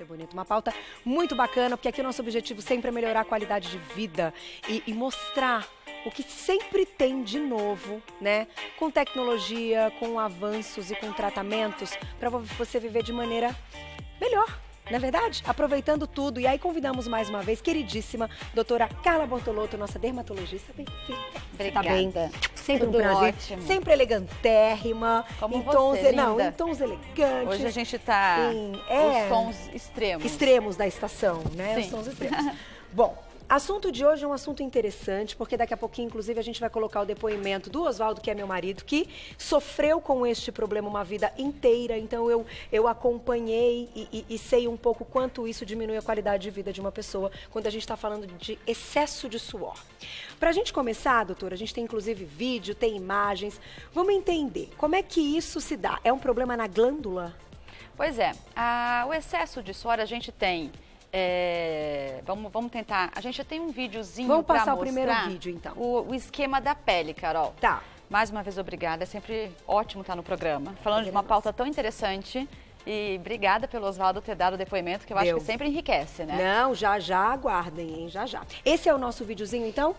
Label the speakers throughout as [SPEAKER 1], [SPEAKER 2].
[SPEAKER 1] ser bonito. Uma pauta muito bacana, porque aqui o nosso objetivo sempre é melhorar a qualidade de vida e mostrar o que sempre tem de novo, né? Com tecnologia, com avanços e com tratamentos, para você viver de maneira melhor. Não é verdade? Aproveitando tudo. E aí convidamos mais uma vez, queridíssima, doutora Carla Bortolotto, nossa dermatologista. Bem-vinda.
[SPEAKER 2] Obrigada.
[SPEAKER 1] Tá bem? Sempre
[SPEAKER 2] Tudo
[SPEAKER 1] um prazer.
[SPEAKER 2] ótimo.
[SPEAKER 1] Sempre elegantérrima.
[SPEAKER 2] Como
[SPEAKER 1] em tons,
[SPEAKER 2] você,
[SPEAKER 1] não,
[SPEAKER 2] linda.
[SPEAKER 1] em tons elegantes.
[SPEAKER 2] Hoje a gente tá os tons extremos.
[SPEAKER 1] Extremos da estação, né?
[SPEAKER 2] Sim.
[SPEAKER 1] Os tons extremos. Bom, assunto de hoje é um assunto interessante, porque daqui a pouquinho, inclusive, a gente vai colocar o depoimento do Oswaldo, que é meu marido, que sofreu com este problema uma vida inteira. Então, eu acompanhei e sei um pouco quanto isso diminui a qualidade de vida de uma pessoa quando a gente está falando de excesso de suor. Para a gente começar, doutora, a gente tem inclusive vídeo, tem imagens. Vamos entender como é que isso se dá. É um problema na glândula?
[SPEAKER 2] Pois é, o excesso de suor a gente tem... vamos tentar. A gente tem um videozinho para mostrar.
[SPEAKER 1] Vamos passar o primeiro vídeo, então.
[SPEAKER 2] O esquema da pele, Carol.
[SPEAKER 1] Tá.
[SPEAKER 2] Mais uma vez, obrigada. É sempre ótimo estar no programa. Falando de uma pauta tão interessante. E obrigada pelo Oswaldo ter dado o depoimento, que eu acho que sempre enriquece, né?
[SPEAKER 1] Não, já aguardem, hein? Já. Esse é o nosso videozinho, então?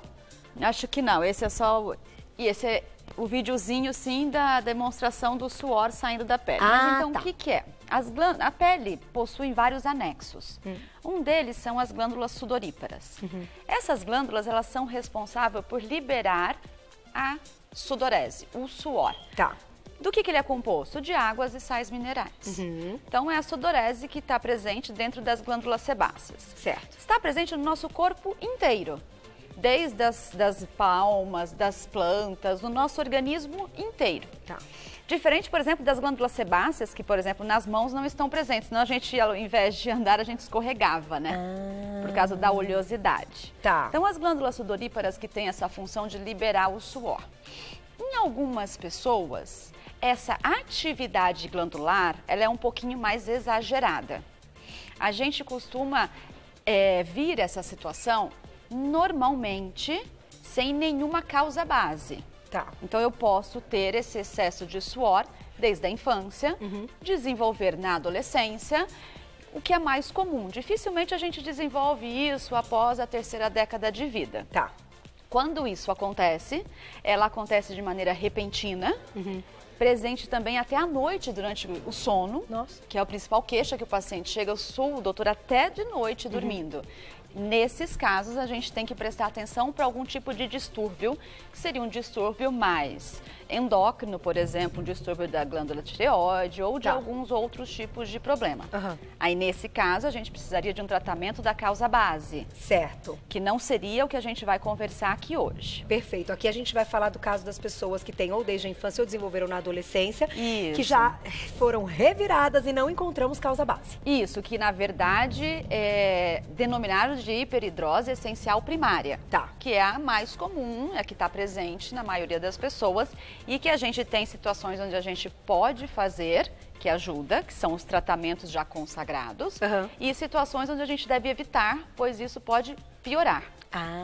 [SPEAKER 2] Acho que não. Esse é só... E esse é o videozinho, sim, da demonstração do suor saindo da pele. Mas então, o que é? A pele possui vários anexos. Um deles são as glândulas sudoríparas. Essas glândulas, elas são responsáveis por liberar a sudorese, o suor.
[SPEAKER 1] Tá.
[SPEAKER 2] Do que ele é composto? De águas e sais minerais. Então, é a sudorese que está presente dentro das glândulas sebáceas.
[SPEAKER 1] Certo.
[SPEAKER 2] Está presente no nosso corpo inteiro. Desde das palmas, das plantas, no nosso organismo inteiro.
[SPEAKER 1] Tá.
[SPEAKER 2] Diferente, por exemplo, das glândulas sebáceas, que, por exemplo, nas mãos não estão presentes. Senão a gente, ao invés de andar, a gente escorregava, né? Por causa da oleosidade.
[SPEAKER 1] Tá.
[SPEAKER 2] Então, as glândulas sudoríparas que têm essa função de liberar o suor. Em algumas pessoas, essa atividade glandular, ela é um pouquinho mais exagerada. A gente costuma vir essa situação normalmente sem nenhuma causa base.
[SPEAKER 1] Tá.
[SPEAKER 2] Então eu posso ter esse excesso de suor desde a infância, desenvolver na adolescência, o que é mais comum. Dificilmente a gente desenvolve isso após a terceira década de vida.
[SPEAKER 1] Tá.
[SPEAKER 2] Quando isso acontece, ela acontece de maneira repentina, presente também até à noite durante o sono, que é a principal queixa que o paciente chega, eu sou, doutor, até de noite dormindo. Nesses casos, a gente tem que prestar atenção para algum tipo de distúrbio, que seria um distúrbio mais endócrino, por exemplo, um distúrbio da glândula tireoide ou de alguns outros tipos de problema. Aí, nesse caso, a gente precisaria de um tratamento da causa base.
[SPEAKER 1] Certo.
[SPEAKER 2] Que não seria o que a gente vai conversar aqui hoje.
[SPEAKER 1] Perfeito. Aqui a gente vai falar do caso das pessoas que têm ou desde a infância ou desenvolveram na adolescência, que já foram reviradas e não encontramos causa base.
[SPEAKER 2] Isso, que na verdade é denominado de hiperidrose essencial primária.
[SPEAKER 1] Tá.
[SPEAKER 2] Que é a mais comum, é que está presente na maioria das pessoas e que a gente tem situações onde a gente pode fazer, que ajuda, que são os tratamentos já consagrados, e situações onde a gente deve evitar, pois isso pode piorar.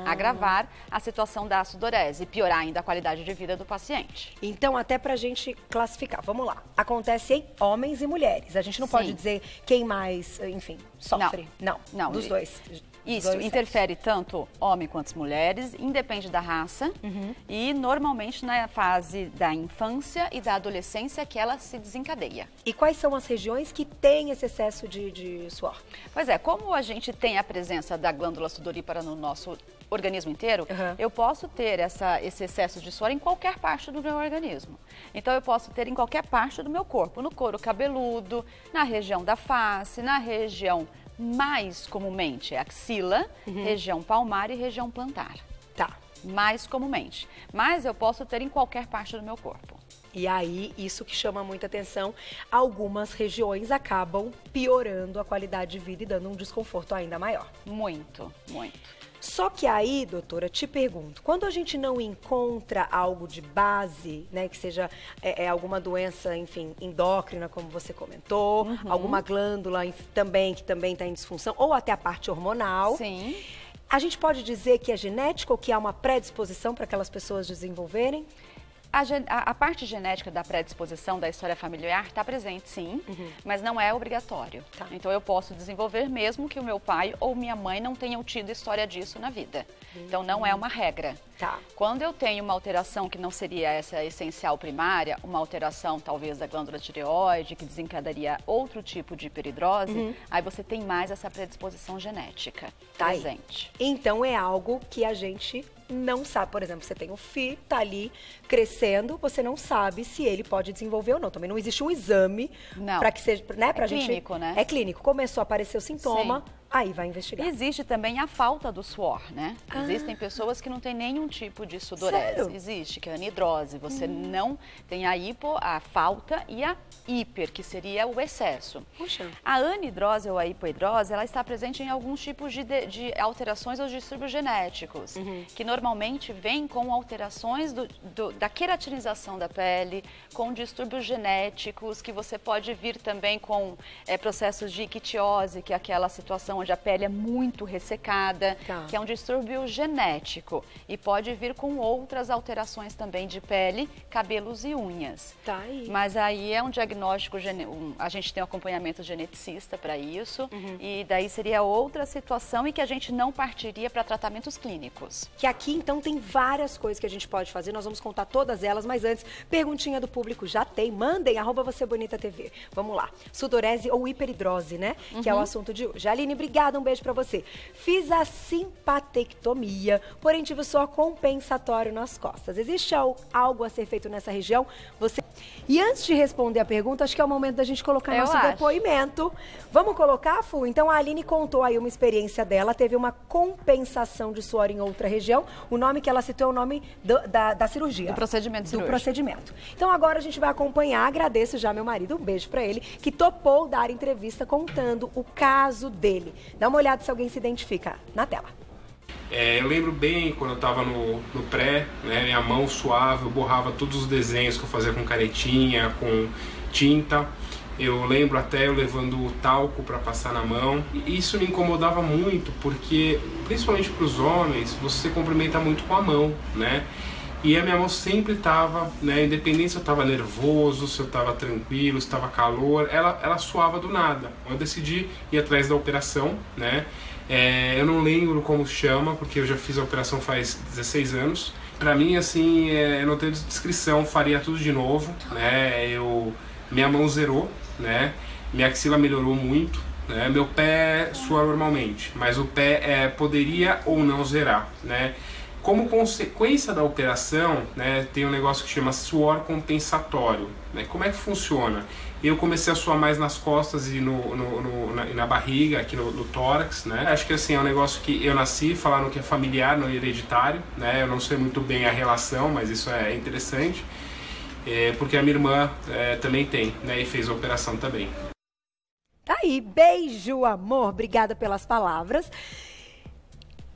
[SPEAKER 2] Agravar a situação da sudorese e piorar ainda a qualidade de vida do paciente.
[SPEAKER 1] Então, até pra gente classificar, vamos lá. Acontece em homens e mulheres. A gente não pode dizer quem mais, enfim, sofre. Não. Dos dois.
[SPEAKER 2] Isso, interfere tanto homem quanto mulheres, independe da raça e normalmente na fase da infância e da adolescência que ela se desencadeia.
[SPEAKER 1] E quais são as regiões que têm esse excesso de suor?
[SPEAKER 2] Pois é, como a gente tem a presença da glândula sudorípara no nosso organismo inteiro, eu posso ter esse excesso de suor em qualquer parte do meu organismo. Então eu posso ter em qualquer parte do meu corpo, no couro cabeludo, na região da face, na região mais comumente axila, região palmar e região plantar.
[SPEAKER 1] Tá.
[SPEAKER 2] Mais comumente. Mas eu posso ter em qualquer parte do meu corpo.
[SPEAKER 1] E aí, isso que chama muita atenção, algumas regiões acabam piorando a qualidade de vida e dando um desconforto ainda maior.
[SPEAKER 2] Muito.
[SPEAKER 1] Só que aí, doutora, te pergunto, quando a gente não encontra algo de base, né, que seja alguma doença, enfim, endócrina, como você comentou, alguma glândula também que também está em disfunção, ou até a parte hormonal.
[SPEAKER 2] Sim.
[SPEAKER 1] A gente pode dizer que é genético ou que há uma predisposição para aquelas pessoas desenvolverem?
[SPEAKER 2] A parte genética da predisposição da história familiar está presente, sim, mas não é obrigatório. Tá. Então, eu posso desenvolver mesmo que o meu pai ou minha mãe não tenham tido história disso na vida. Então, não é uma regra.
[SPEAKER 1] Tá.
[SPEAKER 2] Quando eu tenho uma alteração que não seria essa essencial primária, uma alteração talvez da glândula tireoide, que desencadearia outro tipo de hiperidrose, aí você tem mais essa predisposição genética presente.
[SPEAKER 1] Então, é algo que a gente não sabe. Por exemplo, você tem um filho, tá ali crescendo, você não sabe se ele pode desenvolver ou não. Também não existe um exame para que seja, né, pra gente. É
[SPEAKER 2] clínico, né?
[SPEAKER 1] É clínico. Começou a aparecer o sintoma, aí vai investigar.
[SPEAKER 2] Existe também a falta do suor, né? Existem pessoas que não têm nenhum tipo de sudorese.
[SPEAKER 1] Sério?
[SPEAKER 2] Existe, que é a anidrose. Você não tem a falta e a hiper, que seria o excesso.
[SPEAKER 1] Puxa.
[SPEAKER 2] A anidrose ou a hipoidrose, ela está presente em alguns tipos de alterações ou distúrbios genéticos, que normalmente vêm com alterações da queratinização da pele, com distúrbios genéticos, que você pode vir também com processos de ictiose, que é aquela situação onde a pele é muito ressecada, que é um distúrbio genético. E pode vir com outras alterações também de pele, cabelos e unhas.
[SPEAKER 1] Tá aí.
[SPEAKER 2] Mas aí é um diagnóstico, a gente tem um acompanhamento geneticista para isso, e daí seria outra situação e que a gente não partiria para tratamentos clínicos.
[SPEAKER 1] Que aqui, então, tem várias coisas que a gente pode fazer, nós vamos contar todas elas, mas antes, perguntinha do público já tem, mandem, @VocêBonitaTV. Vamos lá, sudorese ou hiperidrose, né? Que é o assunto de hoje. Aline, obrigada, um beijo pra você. Fiz a simpatectomia, porém tive só compensatório nas costas. Existe algo a ser feito nessa região? E antes de responder a pergunta, acho que é o momento da gente colocar nosso depoimento. Vamos colocar, Fu? Então, a Aline contou aí uma experiência dela, teve uma compensação de suor em outra região. O nome que ela citou é o nome da cirurgia.
[SPEAKER 2] Do procedimento cirúrgico.
[SPEAKER 1] Do procedimento. Então, agora a gente vai acompanhar. Agradeço já meu marido, um beijo pra ele, que topou dar entrevista contando o caso dele. Dá uma olhada se alguém se identifica na tela.
[SPEAKER 3] Eu lembro bem quando eu estava no pré, né, minha mão suava, eu borrava todos os desenhos que eu fazia com canetinha, com tinta. Eu lembro até eu levando talco para passar na mão. E isso me incomodava muito, porque, principalmente para os homens, você cumprimenta muito com a mão, né? E a minha mão sempre estava, né, independente se eu estava nervoso, se eu estava tranquilo, se estava calor, ela suava do nada. Eu decidi ir atrás da operação, né? Eu não lembro como chama, porque eu já fiz a operação faz 16 anos. Pra mim, assim, não tenho descrição, faria tudo de novo, né? Minha mão zerou, né? Minha axila melhorou muito, né? Meu pé sua normalmente, mas o pé poderia ou não zerar, né? Como consequência da operação, né, tem um negócio que chama suor compensatório, né? Como é que funciona? Eu comecei a suar mais nas costas e na barriga, aqui no tórax, né? Acho que assim, é um negócio que eu nasci, falaram que é familiar, não hereditário, né? Eu não sei muito bem a relação, mas isso é interessante, porque a minha irmã também tem, né? E fez a operação também.
[SPEAKER 1] Tá aí, beijo, amor, obrigada pelas palavras.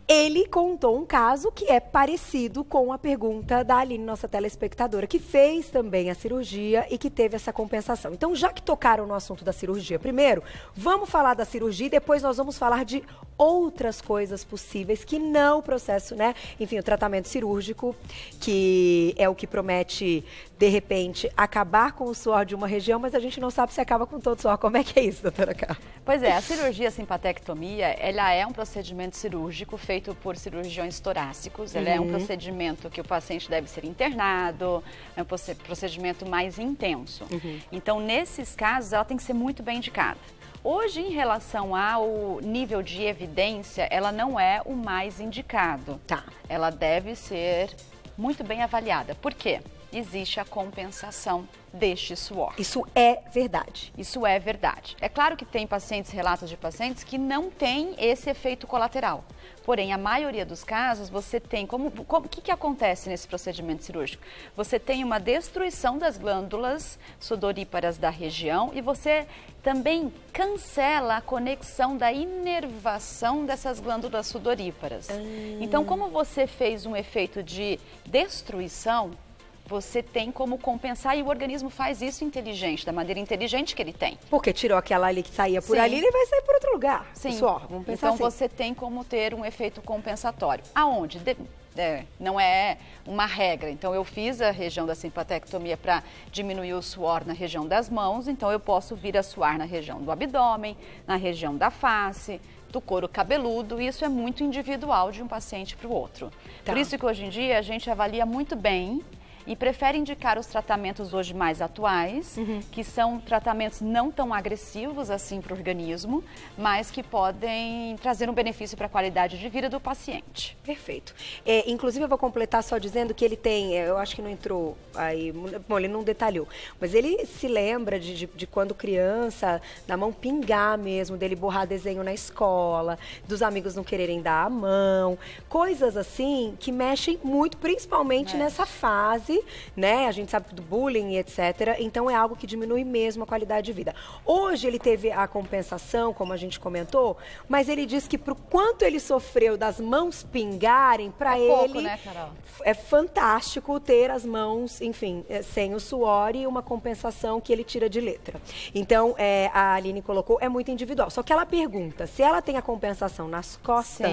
[SPEAKER 1] Ele contou um caso que é parecido com a pergunta da Aline, nossa telespectadora, que fez também a cirurgia e que teve essa compensação. Então, já que tocaram no assunto da cirurgia, primeiro, vamos falar da cirurgia e depois nós vamos falar de outras coisas possíveis que não o processo, né? Enfim, o tratamento cirúrgico, que é o que promete, de repente, acabar com o suor de uma região, mas a gente não sabe se acaba com todo o suor. Como é que é isso, doutora Carla?
[SPEAKER 2] Pois é, a cirurgia simpatectomia, ela é um procedimento cirúrgico feito por cirurgiões torácicos. Ela é um procedimento que o paciente deve ser internado, é um procedimento mais intenso. Então, nesses casos, ela tem que ser muito bem indicada. Hoje, em relação ao nível de evidência, ela não é o mais indicado.
[SPEAKER 1] Tá.
[SPEAKER 2] Ela deve ser muito bem avaliada. Por quê? Existe a compensação deste suor.
[SPEAKER 1] Isso é verdade.
[SPEAKER 2] Isso é verdade. É claro que tem relatos de pacientes que não têm esse efeito colateral. Porém, a maioria dos casos, você tem... O que acontece nesse procedimento cirúrgico? Você tem uma destruição das glândulas sudoríparas da região e você também cancela a conexão da inervação dessas glândulas sudoríparas. Então, como você fez um efeito de destruição, você tem como compensar e o organismo faz isso inteligente, da maneira inteligente que ele tem.
[SPEAKER 1] Porque tirou aquela ali que saía por ali, ele vai sair por outro lugar.
[SPEAKER 2] Sim.
[SPEAKER 1] Suor, vamos pensar
[SPEAKER 2] então
[SPEAKER 1] assim.
[SPEAKER 2] Você tem como ter um efeito compensatório. Aonde? não é uma regra. Então, eu fiz a região da simpatectomia para diminuir o suor na região das mãos, então eu posso vir a suar na região do abdômen, na região da face, do couro cabeludo, e isso é muito individual de um paciente para o outro. Por isso que hoje em dia a gente avalia muito bem e prefere indicar os tratamentos hoje mais atuais, que são tratamentos não tão agressivos assim para o organismo, mas que podem trazer um benefício para a qualidade de vida do paciente.
[SPEAKER 1] Perfeito. Inclusive eu vou completar só dizendo que ele tem, eu acho que não entrou aí, bom, ele não detalhou, mas ele se lembra de quando criança, da mão pingar mesmo, dele borrar desenho na escola, dos amigos não quererem dar a mão, coisas assim que mexem muito, principalmente nessa fase, né? A gente sabe do bullying e etc. Então é algo que diminui mesmo a qualidade de vida. Hoje ele teve a compensação, como a gente comentou, mas ele diz que pro quanto ele sofreu das mãos pingarem, para ele
[SPEAKER 2] pouco, né, Carol?
[SPEAKER 1] É fantástico ter as mãos, enfim, sem o suor e uma compensação que ele tira de letra. Então a Aline colocou, é muito individual. Só que ela pergunta, se ela tem a compensação nas costas,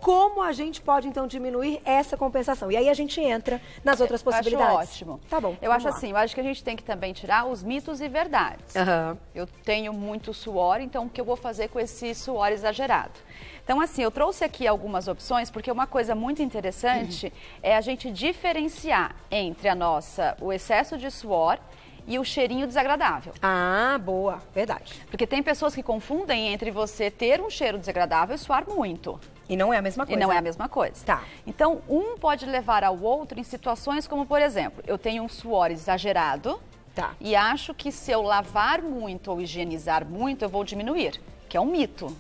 [SPEAKER 1] como a gente pode, então, diminuir essa compensação? E aí a gente entra nas outras possibilidades.
[SPEAKER 2] Acho ótimo.
[SPEAKER 1] Tá bom.
[SPEAKER 2] Eu acho assim, eu acho que a gente tem que também tirar os mitos e verdades. Eu tenho muito suor, então o que eu vou fazer com esse suor exagerado? Então, assim, eu trouxe aqui algumas opções, porque uma coisa muito interessante é a gente diferenciar entre o excesso de suor e o cheirinho desagradável.
[SPEAKER 1] Ah, boa. Verdade.
[SPEAKER 2] Porque tem pessoas que confundem entre você ter um cheiro desagradável e suar muito.
[SPEAKER 1] E não é a mesma coisa.
[SPEAKER 2] E não é a mesma coisa.
[SPEAKER 1] Tá.
[SPEAKER 2] Então, um pode levar ao outro em situações como, por exemplo, eu tenho um suor exagerado e acho que se eu lavar muito ou higienizar muito, eu vou diminuir, que é um mito.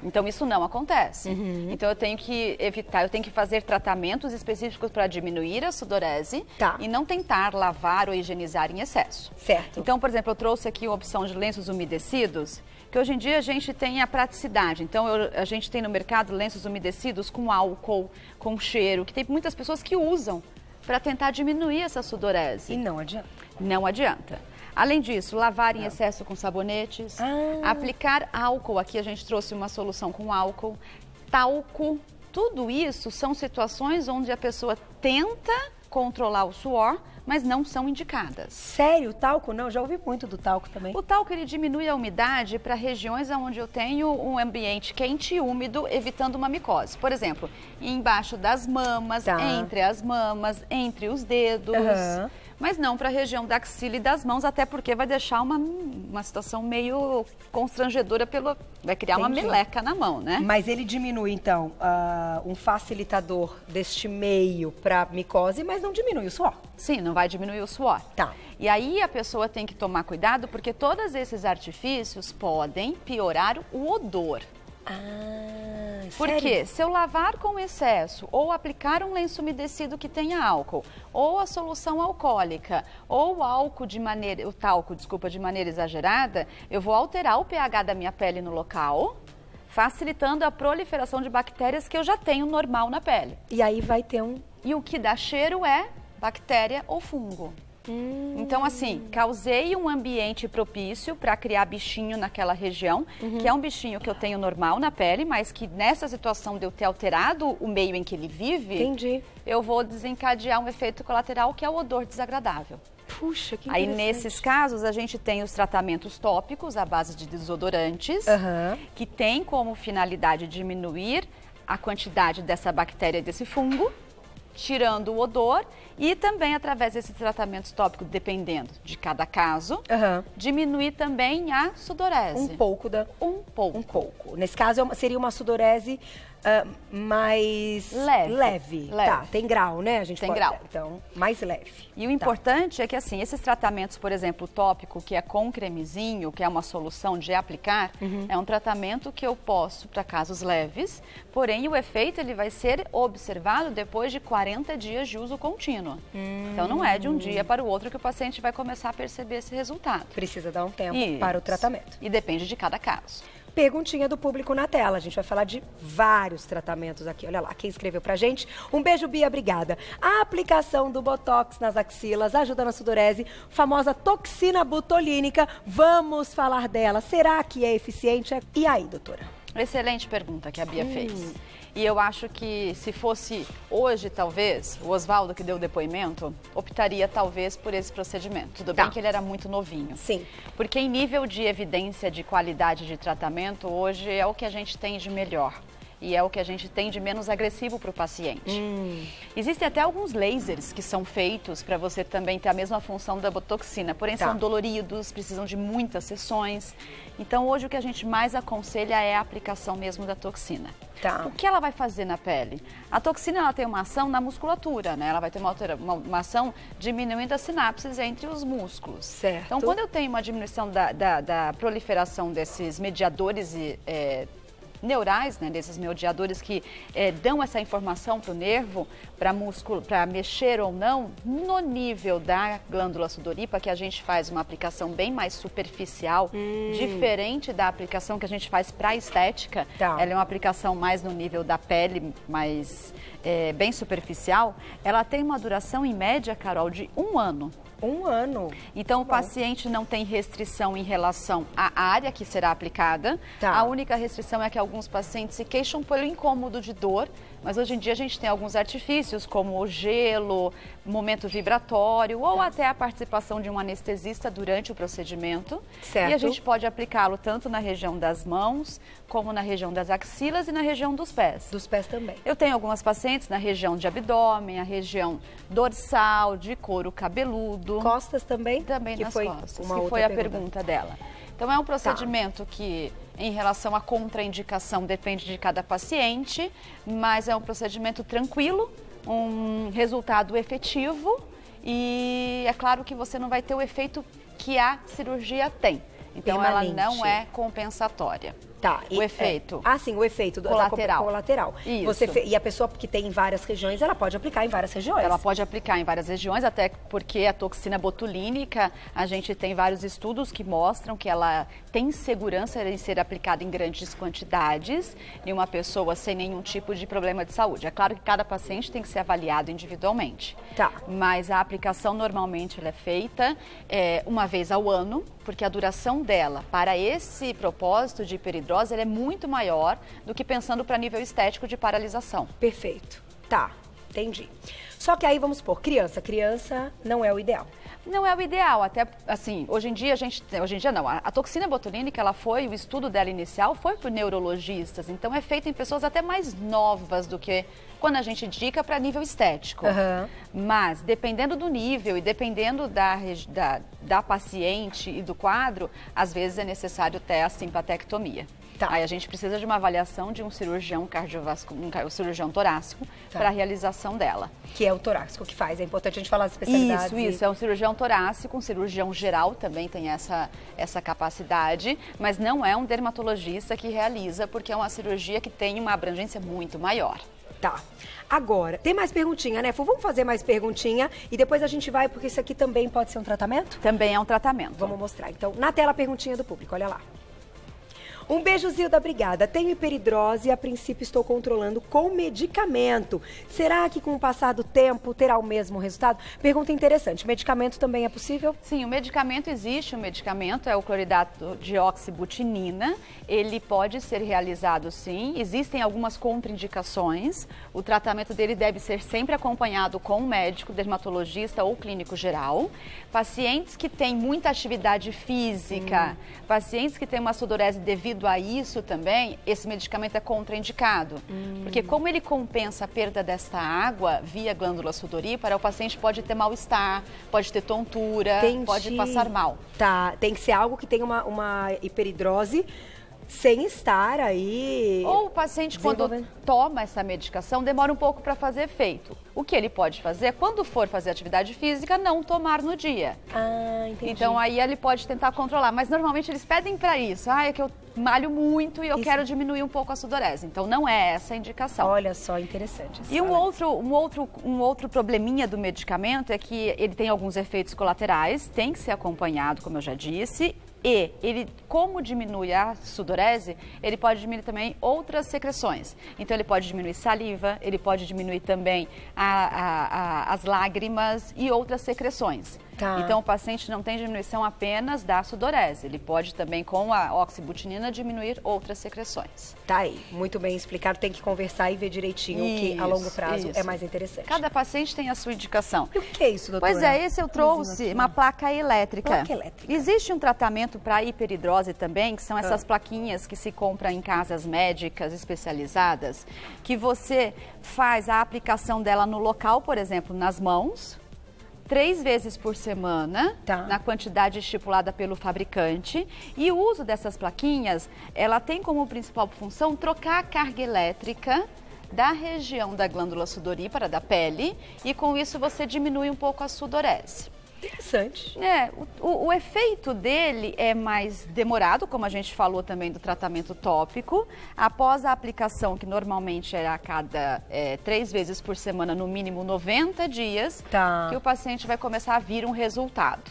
[SPEAKER 2] Então, isso não acontece. Então, eu tenho que evitar, eu tenho que fazer tratamentos específicos para diminuir a sudorese e não tentar lavar ou higienizar em excesso.
[SPEAKER 1] Certo.
[SPEAKER 2] Então, por exemplo, eu trouxe aqui a opção de lenços umedecidos, que hoje em dia a gente tem a praticidade. Então, a gente tem no mercado lenços umedecidos com álcool, com cheiro, que tem muitas pessoas que usam para tentar diminuir essa sudorese.
[SPEAKER 1] E não adianta.
[SPEAKER 2] Não adianta. Além disso, lavar em excesso com sabonetes, aplicar álcool, aqui a gente trouxe uma solução com álcool, talco, tudo isso são situações onde a pessoa tenta controlar o suor, mas não são indicadas.
[SPEAKER 1] Sério? O talco não? Já ouvi muito do talco também.
[SPEAKER 2] O talco, ele diminui a umidade para regiões onde eu tenho um ambiente quente e úmido, evitando uma micose. Por exemplo, embaixo das mamas, entre as mamas, entre os dedos. Mas não para a região da axila e das mãos, até porque vai deixar uma situação meio constrangedora, vai criar uma meleca na mão, né?
[SPEAKER 1] Mas ele diminui, então, um facilitador deste meio para micose, mas não diminui o suor.
[SPEAKER 2] Sim, não vai diminuir o suor. E aí a pessoa tem que tomar cuidado, porque todos esses artifícios podem piorar o odor. Porque se eu lavar com excesso ou aplicar um lenço umedecido que tenha álcool, ou a solução alcoólica, ou o talco de maneira exagerada, eu vou alterar o pH da minha pele no local, facilitando a proliferação de bactérias que eu já tenho normal na pele.
[SPEAKER 1] E aí vai ter
[SPEAKER 2] E o que dá cheiro é bactéria ou fungo. Então, assim, causei um ambiente propício para criar bichinho naquela região, que é um bichinho que eu tenho normal na pele, mas que nessa situação de eu ter alterado o meio em que ele vive, eu vou desencadear um efeito colateral que é o odor desagradável.
[SPEAKER 1] Puxa, que
[SPEAKER 2] Aí, nesses casos, a gente tem os tratamentos tópicos à base de desodorantes, que tem como finalidade diminuir a quantidade dessa bactéria, desse fungo, tirando o odor, e também através desses tratamentos tópicos, dependendo de cada caso, diminuir também a sudorese.
[SPEAKER 1] Um pouco. Nesse caso seria uma sudorese mais leve. Tá, tem grau, né? A gente
[SPEAKER 2] tem grau.
[SPEAKER 1] Então, mais leve.
[SPEAKER 2] E o importante é que, assim, esses tratamentos, por exemplo, o tópico, que é com cremezinho, que é uma solução de aplicar, é um tratamento que eu posso para casos leves, porém o efeito ele vai ser observado depois de 40 dias de uso contínuo. Então, não é de um dia para o outro que o paciente vai começar a perceber esse resultado.
[SPEAKER 1] Precisa dar um tempo para o tratamento.
[SPEAKER 2] E depende de cada caso.
[SPEAKER 1] Perguntinha do público na tela. A gente vai falar de vários tratamentos aqui. Olha lá, quem escreveu pra gente. Um beijo, Bia, obrigada. A aplicação do Botox nas axilas ajuda na sudorese, famosa toxina botulínica. Vamos falar dela. Será que é eficiente? E aí, doutora?
[SPEAKER 2] Excelente pergunta que a Bia fez. E eu acho que se fosse hoje, talvez, o Oswaldo que deu o depoimento, optaria talvez por esse procedimento. Tudo bem que ele era muito novinho.
[SPEAKER 1] Sim.
[SPEAKER 2] Porque em nível de evidência de qualidade de tratamento, hoje é o que a gente tem de melhor. E é o que a gente tem de menos agressivo para o paciente. Existem até alguns lasers que são feitos para você também ter a mesma função da botoxina, porém são doloridos, precisam de muitas sessões. Então hoje o que a gente mais aconselha é a aplicação mesmo da toxina. O que ela vai fazer na pele? A toxina ela tem uma ação na musculatura, né? Ela vai ter uma ação diminuindo as sinapses entre os músculos.
[SPEAKER 1] Certo.
[SPEAKER 2] Então quando eu tenho uma diminuição da proliferação desses mediadores neurais, né, desses mediadores que dão essa informação para o nervo, para músculo, para mexer ou não, no nível da glândula sudorípaca, que a gente faz uma aplicação bem mais superficial, diferente da aplicação que a gente faz para estética. Ela é uma aplicação mais no nível da pele, mais bem superficial. Ela tem uma duração em média, Carol, de 1 ano.
[SPEAKER 1] 1 ano.
[SPEAKER 2] Então, o paciente não tem restrição em relação à área que será aplicada. A única restrição é que alguns pacientes se queixam pelo incômodo de dor, mas hoje em dia a gente tem alguns artifícios, como o gelo, momento vibratório, ou até a participação de um anestesista durante o procedimento.
[SPEAKER 1] Certo.
[SPEAKER 2] E a gente pode aplicá-lo tanto na região das mãos, como na região das axilas e na região dos pés.
[SPEAKER 1] Dos pés também.
[SPEAKER 2] Eu tenho algumas pacientes na região de abdômen, a região dorsal, de couro cabeludo.
[SPEAKER 1] Costas também?
[SPEAKER 2] Também
[SPEAKER 1] que
[SPEAKER 2] nas
[SPEAKER 1] foi
[SPEAKER 2] costas, que foi a pergunta dela. Então é um procedimento que, em relação à contraindicação, depende de cada paciente, mas é um procedimento tranquilo, um resultado efetivo e é claro que você não vai ter o efeito que a cirurgia tem. Então
[SPEAKER 1] permanente.
[SPEAKER 2] Ela não é compensatória. O efeito.
[SPEAKER 1] Sim, o efeito
[SPEAKER 2] colateral.
[SPEAKER 1] Colateral.
[SPEAKER 2] Isso.
[SPEAKER 1] E a pessoa que tem em várias regiões, ela pode aplicar em várias regiões.
[SPEAKER 2] Ela pode aplicar em várias regiões, até porque a toxina botulínica, a gente tem vários estudos que mostram que ela tem segurança em ser aplicada em grandes quantidades em uma pessoa sem nenhum tipo de problema de saúde. É claro que cada paciente tem que ser avaliado individualmente. Mas a aplicação normalmente ela é feita uma vez ao ano, porque a duração dela para esse propósito de hiperidrose ela é muito maior do que pensando para nível estético de paralisação.
[SPEAKER 1] Perfeito. Entendi. Só que aí vamos supor, criança não é o ideal.
[SPEAKER 2] Não é o ideal, até assim, hoje em dia não, a toxina botulínica, o estudo dela inicial foi por neurologistas, então é feito em pessoas até mais novas do que quando a gente indica para nível estético. Mas, dependendo do nível e dependendo da paciente e do quadro, às vezes é necessário até a simpatectomia. Aí a gente precisa de uma avaliação de um cirurgião cardiovascular, um cirurgião torácico, para a realização dela.
[SPEAKER 1] Que é o torácico que faz, é importante a gente falar as especialidades.
[SPEAKER 2] Isso, é um cirurgião torácico, um cirurgião geral também tem essa capacidade, mas não é um dermatologista que realiza, porque é uma cirurgia que tem uma abrangência muito maior.
[SPEAKER 1] Agora, tem mais perguntinha, né, Fu? Vamos fazer mais perguntinha e depois a gente vai, porque isso aqui também pode ser um tratamento?
[SPEAKER 2] Também é um tratamento.
[SPEAKER 1] Vamos mostrar. Então, na tela a perguntinha do público, olha lá. Um beijo, Zilda, obrigada. Tenho hiperidrose e a princípio estou controlando com medicamento. Será que com o passar do tempo terá o mesmo resultado? Pergunta interessante. Medicamento também é possível?
[SPEAKER 2] Sim, o medicamento existe. O medicamento é o cloridato de oxibutinina. Ele pode ser realizado sim. Existem algumas contraindicações. O tratamento dele deve ser sempre acompanhado com um médico, dermatologista ou clínico geral. Pacientes que têm muita atividade física, pacientes que têm uma sudorese devido a isso também, esse medicamento é contraindicado. Porque como ele compensa a perda desta água via glândula sudorípara, o paciente pode ter mal-estar, pode ter tontura, pode passar mal.
[SPEAKER 1] Tem que ser algo que tenha uma hiperidrose sem estar aí...
[SPEAKER 2] Ou o paciente, quando toma essa medicação, demora um pouco para fazer efeito. O que ele pode fazer é, quando for fazer atividade física, não tomar no dia.
[SPEAKER 1] Entendi.
[SPEAKER 2] Então, aí ele pode tentar controlar. Mas, normalmente, eles pedem para isso. É que eu malho muito e eu quero diminuir um pouco a sudorese. Então, não é essa a indicação.
[SPEAKER 1] Olha só, interessante.
[SPEAKER 2] E um outro probleminha do medicamento é que ele tem alguns efeitos colaterais, tem que ser acompanhado, como eu já disse. E ele, como diminui a sudorese, ele pode diminuir também outras secreções. Então, ele pode diminuir saliva, ele pode diminuir também as lágrimas e outras secreções.
[SPEAKER 1] Tá.
[SPEAKER 2] Então, o paciente não tem diminuição apenas da sudorese. Ele pode também, com a oxibutinina, diminuir outras secreções.
[SPEAKER 1] Tá aí, muito bem explicado. Tem que conversar e ver direitinho o que a longo prazo é mais interessante.
[SPEAKER 2] Cada paciente tem a sua indicação.
[SPEAKER 1] E o que é isso, doutora?
[SPEAKER 2] Pois é, esse eu trouxe uma placa elétrica.
[SPEAKER 1] Placa elétrica.
[SPEAKER 2] Existe um tratamento para hiperidrose também, que são essas plaquinhas que se compram em casas médicas especializadas, que você faz a aplicação dela no local, por exemplo, nas mãos, 3 vezes por semana, na quantidade estipulada pelo fabricante. E o uso dessas plaquinhas, ela tem como principal função trocar a carga elétrica da região da glândula sudorípara, da pele, e com isso você diminui um pouco a sudorese.
[SPEAKER 1] Interessante.
[SPEAKER 2] O efeito dele é mais demorado, como a gente falou também do tratamento tópico. Após a aplicação, que normalmente é a cada 3 vezes por semana, no mínimo 90 dias, que o paciente vai começar a vir um resultado.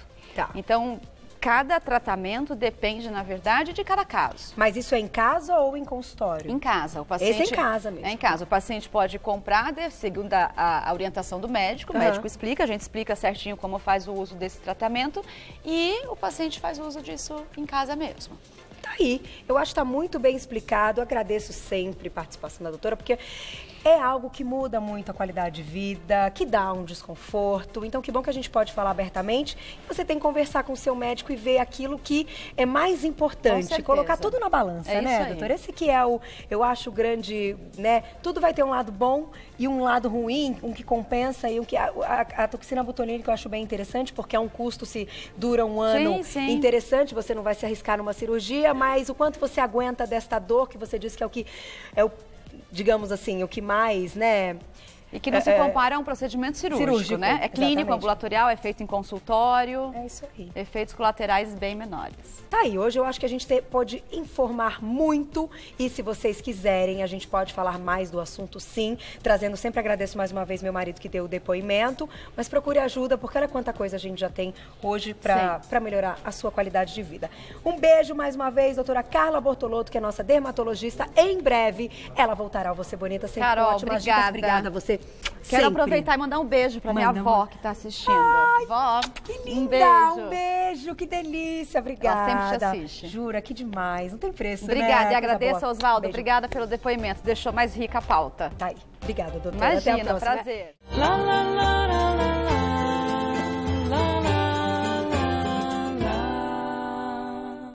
[SPEAKER 2] Então, cada tratamento depende, na verdade, de cada caso.
[SPEAKER 1] Mas isso é em casa ou em consultório?
[SPEAKER 2] Em casa. O paciente,
[SPEAKER 1] esse é em casa mesmo?
[SPEAKER 2] É em casa. O paciente pode comprar, segundo a orientação do médico. O médico explica, a gente explica certinho como faz o uso desse tratamento. E o paciente faz uso disso em casa mesmo.
[SPEAKER 1] Tá aí. Eu acho que está muito bem explicado. Eu agradeço sempre a participação da doutora, porque é algo que muda muito a qualidade de vida, que dá um desconforto. Então, que bom que a gente pode falar abertamente. Você tem que conversar com o seu médico e ver aquilo que é mais importante. Colocar tudo na balança, né, doutora? Esse que é eu acho, o grande, né? Tudo vai ter um lado bom e um lado ruim, um que compensa e um que... A toxina botulínica eu acho bem interessante, porque é um custo, se dura um ano, interessante. Você não vai se arriscar numa cirurgia, mas o quanto você aguenta desta dor, que você disse que é o digamos assim, o que mais, né?
[SPEAKER 2] E que não se compara a um procedimento cirúrgico, né? É clínico, ambulatorial, é feito em consultório.
[SPEAKER 1] É isso aí.
[SPEAKER 2] Efeitos colaterais bem menores.
[SPEAKER 1] Tá aí, hoje eu acho que a gente pode informar muito e se vocês quiserem, a gente pode falar mais do assunto sim, trazendo, sempre agradeço mais uma vez meu marido que deu o depoimento, mas procure ajuda, porque olha quanta coisa a gente já tem hoje para melhorar a sua qualidade de vida. Um beijo mais uma vez, doutora Carla Bortolotto, que é nossa dermatologista. Em breve, ela voltará ao Você Bonita, sempre
[SPEAKER 2] Carol,
[SPEAKER 1] ótimas dicas. Obrigada a você.
[SPEAKER 2] Quero aproveitar e mandar um beijo para minha avó que está assistindo.
[SPEAKER 1] Ai,
[SPEAKER 2] vó,
[SPEAKER 1] que linda!
[SPEAKER 2] um
[SPEAKER 1] beijo, que delícia. Obrigada.
[SPEAKER 2] Ela sempre te assiste.
[SPEAKER 1] Jura, que demais. Não tem preço,
[SPEAKER 2] Obrigada,
[SPEAKER 1] né?
[SPEAKER 2] E agradeço, Oswaldo. Obrigada pelo depoimento. Deixou mais rica a pauta.
[SPEAKER 1] Tá aí. Obrigada, doutora.
[SPEAKER 2] Imagina,
[SPEAKER 1] até a próxima.
[SPEAKER 2] prazer.